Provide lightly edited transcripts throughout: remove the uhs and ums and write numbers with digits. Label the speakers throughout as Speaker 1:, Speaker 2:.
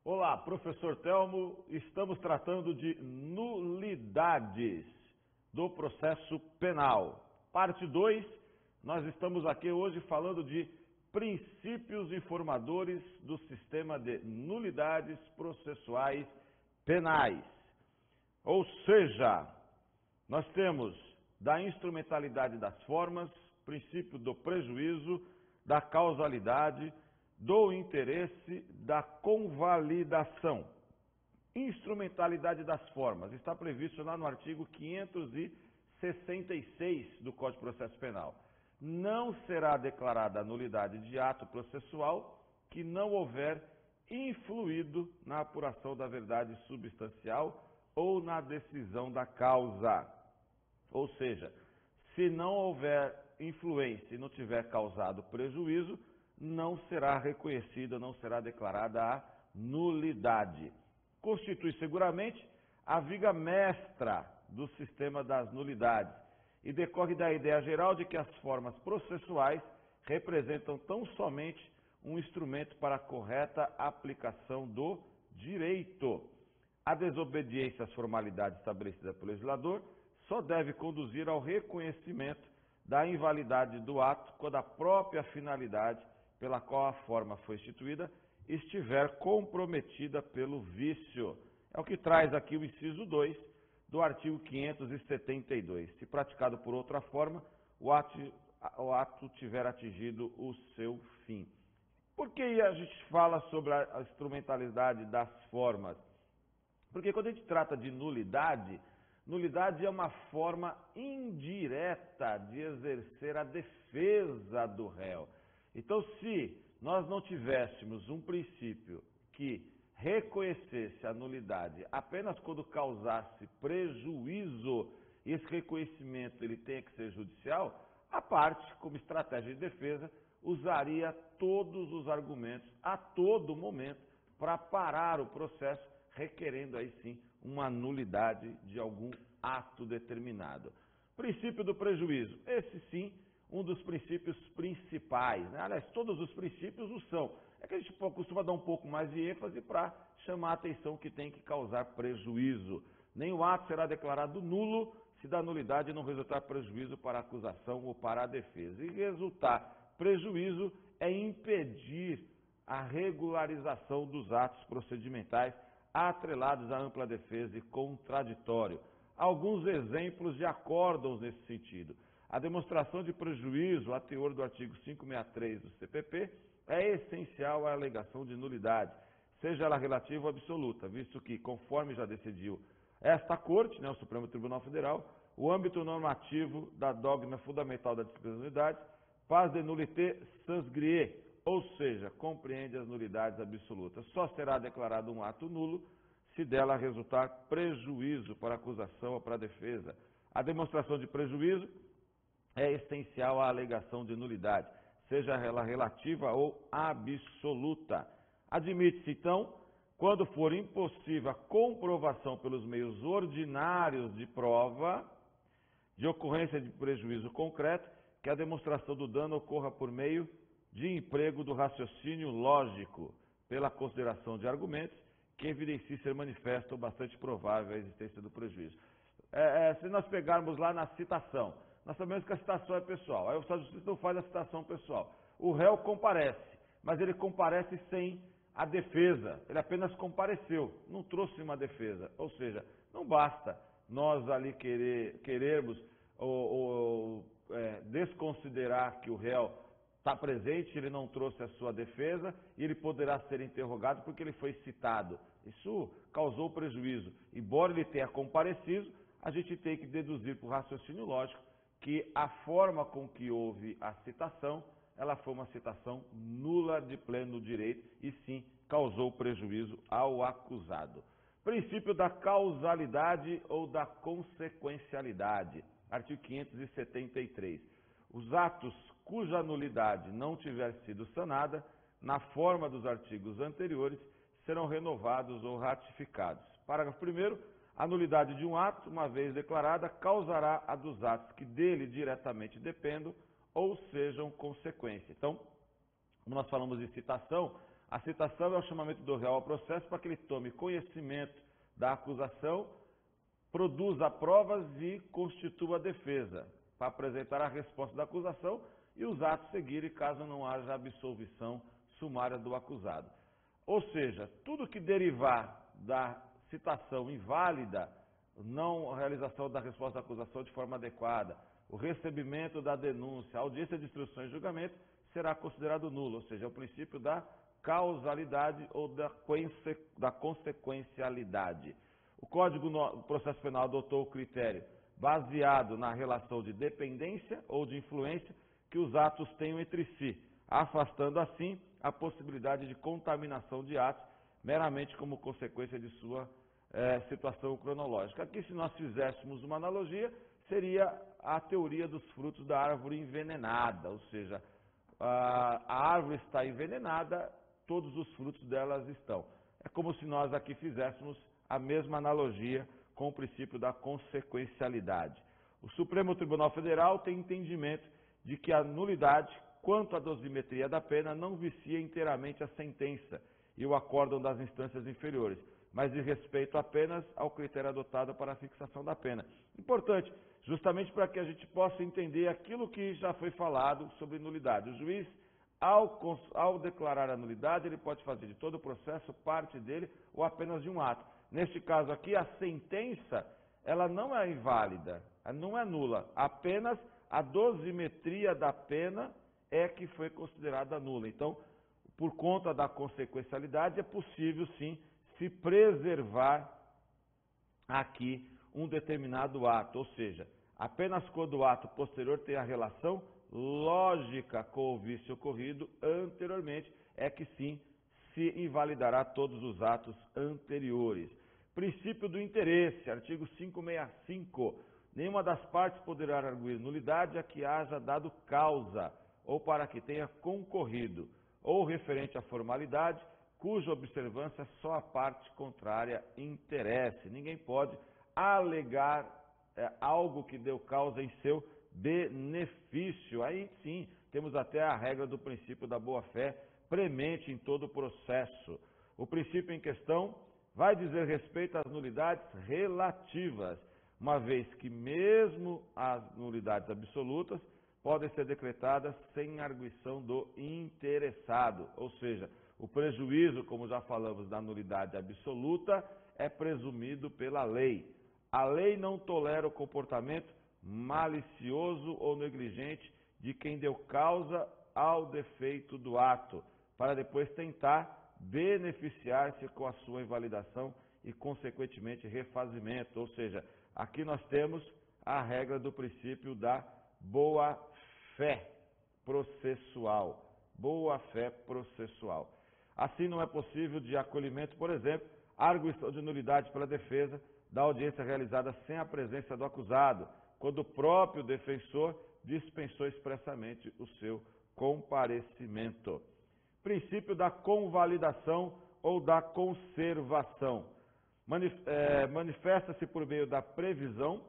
Speaker 1: Olá, professor Telmo, estamos tratando de nulidades do processo penal. Parte 2, nós estamos aqui hoje falando de princípios informadores do sistema de nulidades processuais penais. Ou seja, nós temos da instrumentalidade das formas, princípio do prejuízo, da causalidade, do interesse, da convalidação. Instrumentalidade das formas está previsto lá no artigo 566 do Código de Processo Penal. Não será declarada a nulidade de ato processual que não houver influído na apuração da verdade substancial ou na decisão da causa. Ou seja, se não houver influência e não tiver causado prejuízo, não será reconhecida, não será declarada a nulidade. Constitui seguramente a viga mestra do sistema das nulidades e decorre da ideia geral de que as formas processuais representam tão somente um instrumento para a correta aplicação do direito. A desobediência às formalidades estabelecidas pelo legislador só deve conduzir ao reconhecimento da invalidade do ato quando a própria finalidade pela qual a forma foi instituída estiver comprometida pelo vício. É o que traz aqui o inciso 2 do artigo 572. Se praticado por outra forma, o ato tiver atingido o seu fim. Por que a gente fala sobre a instrumentalidade das formas? Porque quando a gente trata de nulidade, nulidade é uma forma indireta de exercer a defesa do réu. Então, se nós não tivéssemos um princípio que reconhecesse a nulidade apenas quando causasse prejuízo, e esse reconhecimento ele tem que ser judicial, a parte, como estratégia de defesa, usaria todos os argumentos a todo momento para parar o processo, requerendo aí sim uma nulidade de algum ato determinado. Princípio do prejuízo, esse sim, um dos princípios principais, né? Aliás, todos os princípios o são. É que a gente costuma dar um pouco mais de ênfase para chamar a atenção que tem que causar prejuízo. Nenhum ato será declarado nulo se da nulidade não resultar prejuízo para a acusação ou para a defesa. E resultar prejuízo é impedir a regularização dos atos procedimentais atrelados à ampla defesa e contraditório. Alguns exemplos de acórdãos nesse sentido. A demonstração de prejuízo, a teor do artigo 563 do CPP, é essencial à alegação de nulidade, seja ela relativa ou absoluta, visto que, conforme já decidiu esta Corte, o Supremo Tribunal Federal, o âmbito normativo da dogma fundamental da disciplina das nulidades faz de nullité sans gré, ou seja, compreende as nulidades absolutas. Só será declarado um ato nulo se dela resultar prejuízo para a acusação ou para a defesa. A demonstração de prejuízo é essencial à alegação de nulidade, seja ela relativa ou absoluta. Admite-se, então, quando for impossível a comprovação pelos meios ordinários de prova de ocorrência de prejuízo concreto, que a demonstração do dano ocorra por meio de emprego do raciocínio lógico, pela consideração de argumentos que evidenciem ser manifesto ou bastante provável a existência do prejuízo. Se nós pegarmos lá na citação, nós sabemos que a citação é pessoal, aí o Estado de Justiça não faz a citação pessoal. O réu comparece, mas ele comparece sem a defesa, ele apenas compareceu, não trouxe uma defesa. Ou seja, não basta nós ali querermos desconsiderar que o réu está presente, ele não trouxe a sua defesa e ele poderá ser interrogado porque ele foi citado. Isso causou prejuízo. Embora ele tenha comparecido, a gente tem que deduzir por raciocínio lógico que a forma com que houve a citação, ela foi uma citação nula de pleno direito e sim causou prejuízo ao acusado. Princípio da causalidade ou da consequencialidade, artigo 573. Os atos cuja nulidade não tiver sido sanada, na forma dos artigos anteriores, serão renovados ou ratificados. Parágrafo 1º. A nulidade de um ato, uma vez declarada, causará a dos atos que dele diretamente dependam ou sejam consequência. Então, como nós falamos de citação, A citação é o chamamento do réu ao processo para que ele tome conhecimento da acusação, produza provas e constitua a defesa, para apresentar a resposta da acusação e os atos seguirem caso não haja absolvição sumária do acusado. Ou seja, tudo que derivar da citação inválida, não realização da resposta da acusação de forma adequada, o recebimento da denúncia, a audiência de instruções e julgamento, será considerado nulo, ou seja, é o princípio da causalidade ou da consequencialidade. O Código do Processo Penal adotou o critério baseado na relação de dependência ou de influência que os atos tenham entre si, afastando assim a possibilidade de contaminação de atos meramente como consequência de sua situação cronológica. Aqui, se nós fizéssemos uma analogia, seria a teoria dos frutos da árvore envenenada, ou seja, a árvore está envenenada, todos os frutos delas estão. É como se nós aqui fizéssemos a mesma analogia com o princípio da consequencialidade. O Supremo Tribunal Federal tem entendimento de que a nulidade, quanto à dosimetria da pena, não vicia inteiramente a sentença e o acórdão das instâncias inferiores, mas diz respeito apenas ao critério adotado para a fixação da pena. Importante, justamente para que a gente possa entender aquilo que já foi falado sobre nulidade. O juiz, ao declarar a nulidade, ele pode fazer de todo o processo parte dele ou apenas de um ato. Neste caso aqui, a sentença, ela não é inválida, não é nula, apenas a dosimetria da pena é que foi considerada nula. Então, por conta da consequencialidade, é possível sim se preservar aqui um determinado ato, ou seja, apenas quando o ato posterior tem a relação lógica com o vício ocorrido anteriormente, é que sim se invalidará todos os atos anteriores. Princípio do interesse, artigo 565. Nenhuma das partes poderá arguir nulidade a que haja dado causa, ou para que tenha concorrido, ou referente à formalidade, cuja observância só a parte contrária interesse. Ninguém pode alegar algo que deu causa em seu benefício. Aí sim, temos até a regra do princípio da boa-fé premente em todo o processo. O princípio em questão vai dizer respeito às nulidades relativas, uma vez que mesmo as nulidades absolutas podem ser decretadas sem arguição do interessado, ou seja, o prejuízo, como já falamos, da nulidade absoluta é presumido pela lei. A lei não tolera o comportamento malicioso ou negligente de quem deu causa ao defeito do ato, para depois tentar beneficiar-se com a sua invalidação e, consequentemente, refazimento. Ou seja, aqui nós temos a regra do princípio da boa-fé processual. Boa-fé processual. Assim, não é possível de acolhimento, por exemplo, a arguição de nulidade pela defesa da audiência realizada sem a presença do acusado, quando o próprio defensor dispensou expressamente o seu comparecimento. Princípio da convalidação ou da conservação. Manifesta-se por meio da previsão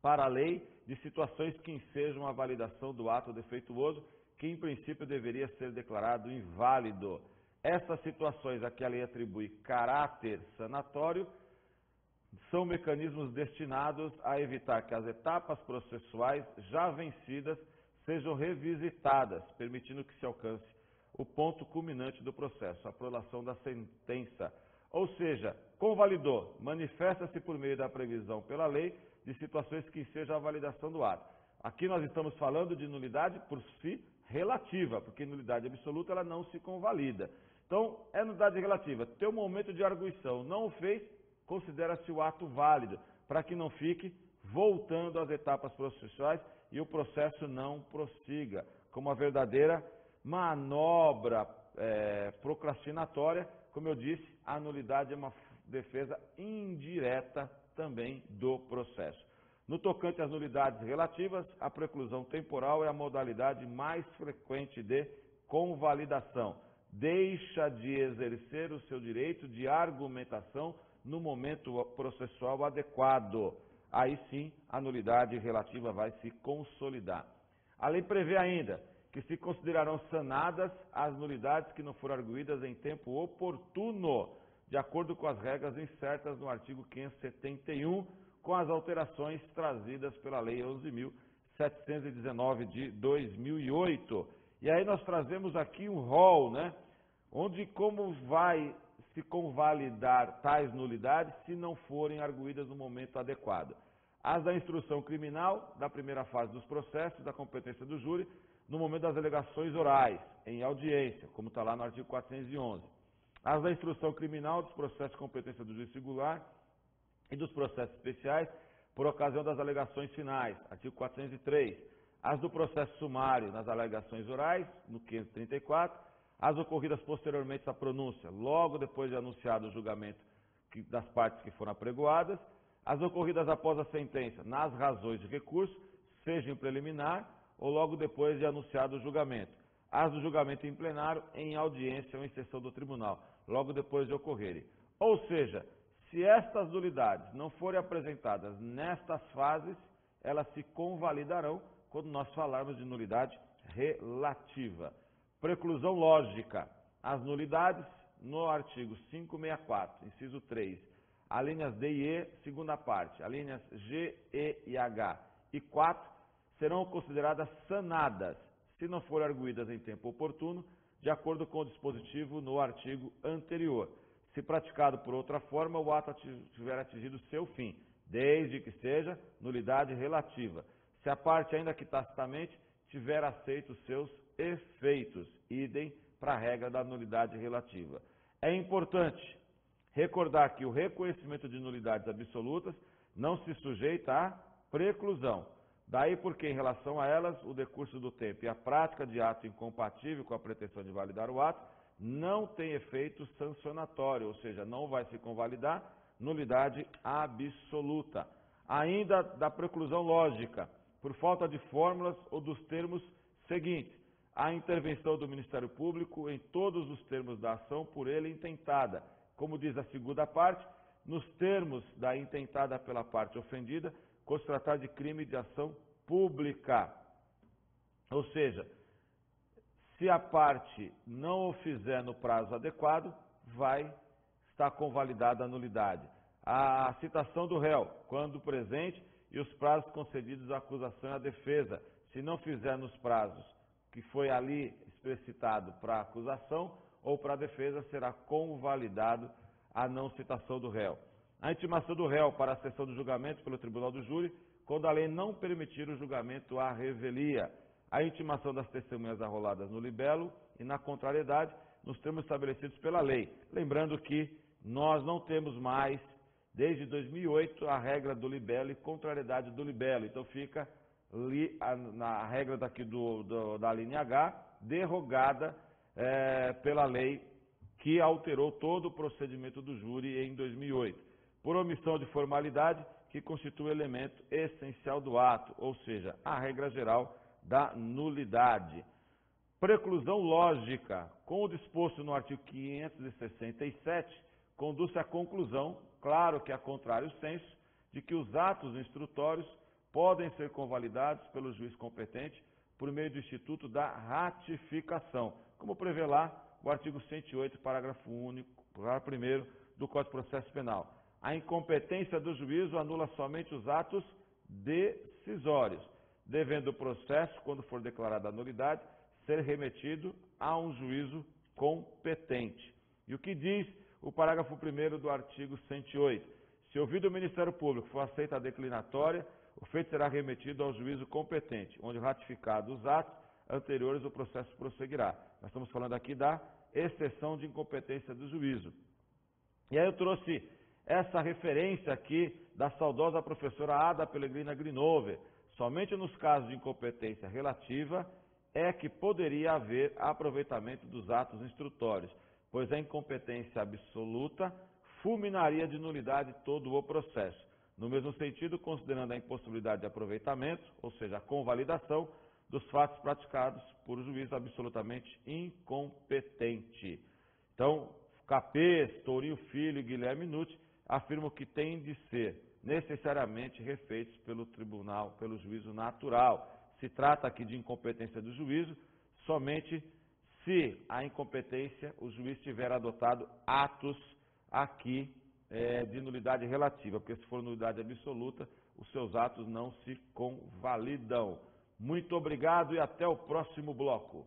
Speaker 1: para a lei de situações que ensejam a validação do ato defeituoso, que em princípio deveria ser declarado inválido. Essas situações a que a lei atribui caráter sanatório são mecanismos destinados a evitar que as etapas processuais já vencidas sejam revisitadas, permitindo que se alcance o ponto culminante do processo, a prolação da sentença. Ou seja, convalidou, manifesta-se por meio da previsão pela lei de situações que ensejam a validação do ato. Aqui nós estamos falando de nulidade por si relativa, porque nulidade absoluta ela não se convalida. Então, é nulidade relativa. Teu momento de arguição não o fez, considera-se o ato válido, para que não fique voltando às etapas processuais e o processo não prossiga, como a verdadeira manobra procrastinatória. Como eu disse, a nulidade é uma defesa indireta também do processo. No tocante às nulidades relativas, a preclusão temporal é a modalidade mais frequente de convalidação. Deixa de exercer o seu direito de argumentação no momento processual adequado. Aí sim, a nulidade relativa vai se consolidar. A lei prevê ainda que se considerarão sanadas as nulidades que não foram arguidas em tempo oportuno, de acordo com as regras incertas no artigo 571, com as alterações trazidas pela Lei 11.719 de 2008. E aí nós trazemos aqui um rol, né, onde como vai se convalidar tais nulidades se não forem arguidas no momento adequado. As da instrução criminal, da primeira fase dos processos, da competência do júri, no momento das alegações orais, em audiência, como está lá no artigo 411. As da instrução criminal, dos processos de competência do juiz singular e dos processos especiais, por ocasião das alegações finais, artigo 403. As do processo sumário, nas alegações orais, no 534. As ocorridas posteriormente à pronúncia, logo depois de anunciado o julgamento das partes que foram apregoadas. As ocorridas após a sentença, nas razões de recurso, seja em preliminar ou logo depois de anunciado o julgamento. As do julgamento em plenário, em audiência ou em sessão do tribunal, logo depois de ocorrerem. Ou seja, se estas nulidades não forem apresentadas nestas fases, elas se convalidarão quando nós falarmos de nulidade relativa. Preclusão lógica. As nulidades, no artigo 564, inciso 3, alíneas D e E, segunda parte, alíneas G, E e H e 4, serão consideradas sanadas, se não forem arguidas em tempo oportuno, de acordo com o dispositivo no artigo anterior. Se praticado por outra forma, o ato tiver atingido seu fim, desde que seja nulidade relativa. Se a parte, ainda que tacitamente, tiver aceito os seus efeitos, idem para a regra da nulidade relativa. É importante recordar que o reconhecimento de nulidades absolutas não se sujeita à preclusão. Daí porque, em relação a elas, o decurso do tempo e a prática de ato incompatível com a pretensão de validar o ato não tem efeito sancionatório, ou seja, não vai se convalidar nulidade absoluta. Ainda da preclusão lógica, por falta de fórmulas ou dos termos seguintes: a intervenção do Ministério Público em todos os termos da ação por ele intentada, como diz a segunda parte, nos termos da intentada pela parte ofendida, quando se tratar de crime de ação pública. Ou seja, se a parte não o fizer no prazo adequado, vai estar convalidada a nulidade. A citação do réu, quando presente, e os prazos concedidos à acusação e à defesa, se não fizer nos prazos que foi ali explicitado para a acusação ou para a defesa, será convalidado a não citação do réu. A intimação do réu para a sessão do julgamento pelo tribunal do júri, quando a lei não permitir o julgamento à revelia. A intimação das testemunhas arroladas no libelo e na contrariedade, nos termos estabelecidos pela lei. Lembrando que nós não temos mais, desde 2008, a regra do libelo e contrariedade do libelo. Então fica na regra daqui da linha H, derrogada pela lei que alterou todo o procedimento do júri em 2008. Por omissão de formalidade, que constitui elemento essencial do ato, ou seja, a regra geral da nulidade. Preclusão lógica, com o disposto no artigo 567, conduz-se à conclusão, claro que a contrário senso, de que os atos instrutórios podem ser convalidados pelo juiz competente por meio do instituto da ratificação, como prevê lá o artigo 108, parágrafo único, parágrafo 1º do Código de Processo Penal. A incompetência do juízo anula somente os atos decisórios, devendo o processo, quando for declarada a nulidade, ser remetido a um juízo competente. E o que diz o parágrafo 1º do artigo 108? Se ouvido o Ministério Público for aceita a declinatória, o feito será remetido ao juízo competente, onde ratificados os atos anteriores o processo prosseguirá. Nós estamos falando aqui da exceção de incompetência do juízo. E aí eu trouxe essa referência aqui da saudosa professora Ada Pellegrina Grinover. Somente nos casos de incompetência relativa é que poderia haver aproveitamento dos atos instrutórios, pois a incompetência absoluta fulminaria de nulidade todo o processo. No mesmo sentido, considerando a impossibilidade de aproveitamento, ou seja, a convalidação dos fatos praticados por juiz absolutamente incompetente. Então, Capês, Tourinho Filho e Guilherme Nutti afirmam que têm de ser necessariamente refeitos pelo tribunal, pelo juízo natural. Se trata aqui de incompetência do juízo, somente se a incompetência o juiz tiver adotado atos aqui de nulidade relativa, porque se for nulidade absoluta, os seus atos não se convalidam. Muito obrigado e até o próximo bloco.